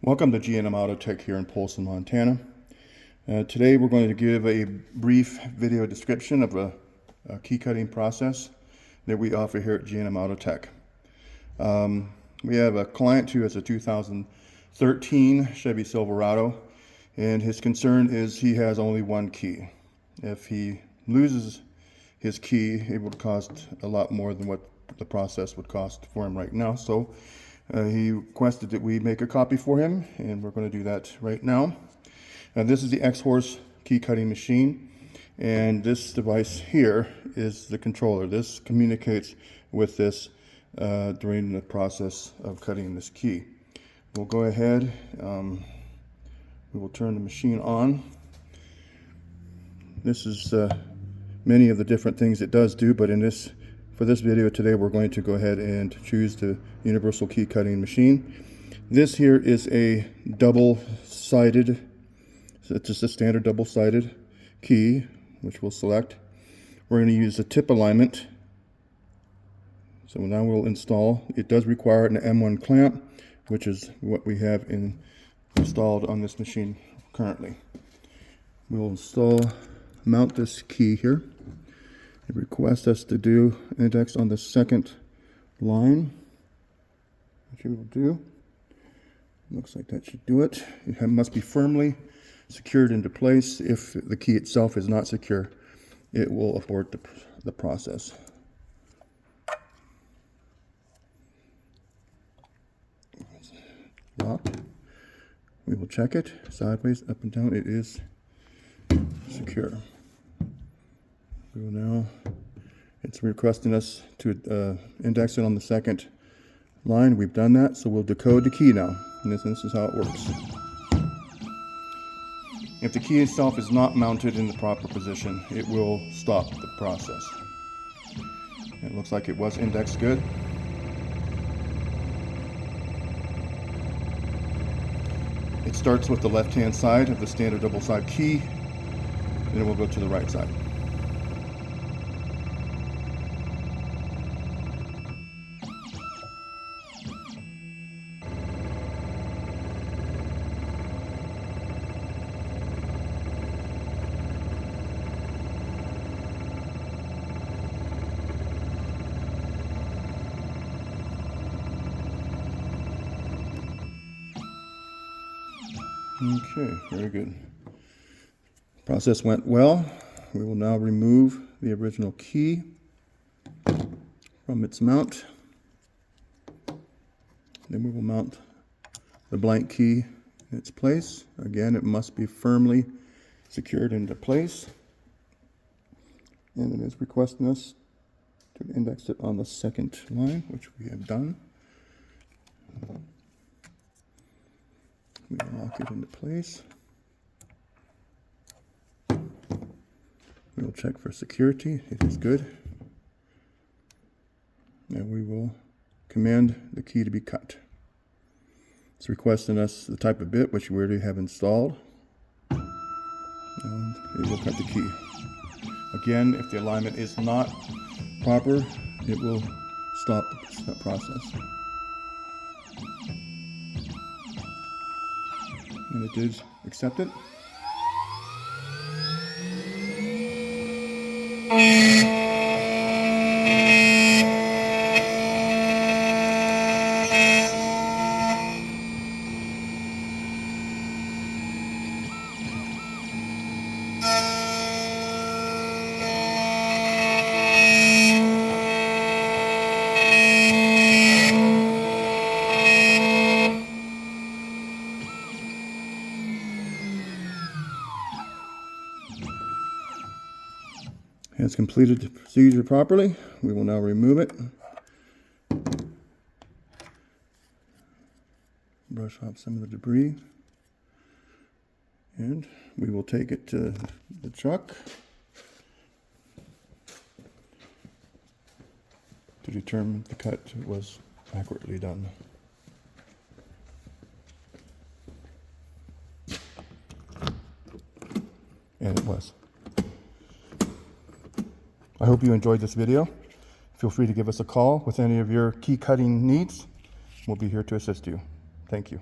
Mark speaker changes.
Speaker 1: Welcome to G&M Auto Tech here in Polson, Montana. Today we're going to give a brief video description of a key cutting process that we offer here at G&M Auto Tech. We have a client who has a 2013 Chevy Silverado, and his concern is he has only one key. If he loses his key, it would cost a lot more than what the process would cost for him right now. So he requested that we make a copy for him, and we're going to do that right now. This is the Xhorse key cutting machine, and this device here is the controller. This communicates with this during the process of cutting this key. We'll go ahead, we will turn the machine on. This is many of the different things it does do, but for this video today, we're going to go ahead and choose the universal key cutting machine. This here is a double-sided, so it's just a standard double-sided key, which we'll select. We're going to use a tip alignment. So now we'll install. It does require an M1 clamp, which is what we have installed on this machine currently. We'll mount this key here. It requests us to do index on the second line, which we will do. Looks like that should do it. It must be firmly secured into place. If the key itself is not secure, it will abort the process. Locked. We will check it sideways, up and down. It is secure. We will now, it's requesting us to index it on the second line. We've done that, so we'll decode the key now. And this is how it works. If the key itself is not mounted in the proper position, it will stop the process. It looks like it was indexed good. It starts with the left-hand side of the standard double-side key, then it will go to the right side. Okay, very good. Process went well. We will now remove the original key from its mount. Then we will mount the blank key in its place. Again, it must be firmly secured into place. And it is requesting us to index it on the second line, which we have done. We will lock it into place. We will check for security. It is good. And we will command the key to be cut. It's requesting us the type of bit, which we already have installed. And it will cut the key. Again, if the alignment is not proper, it will stop the process. And it did accept it. Has completed the procedure properly. We will now remove it. Brush off some of the debris. And we will take it to the truck to determine if the cut was accurately done. And it was. I hope you enjoyed this video. Feel free to give us a call with any of your key cutting needs. We'll be here to assist you. Thank you.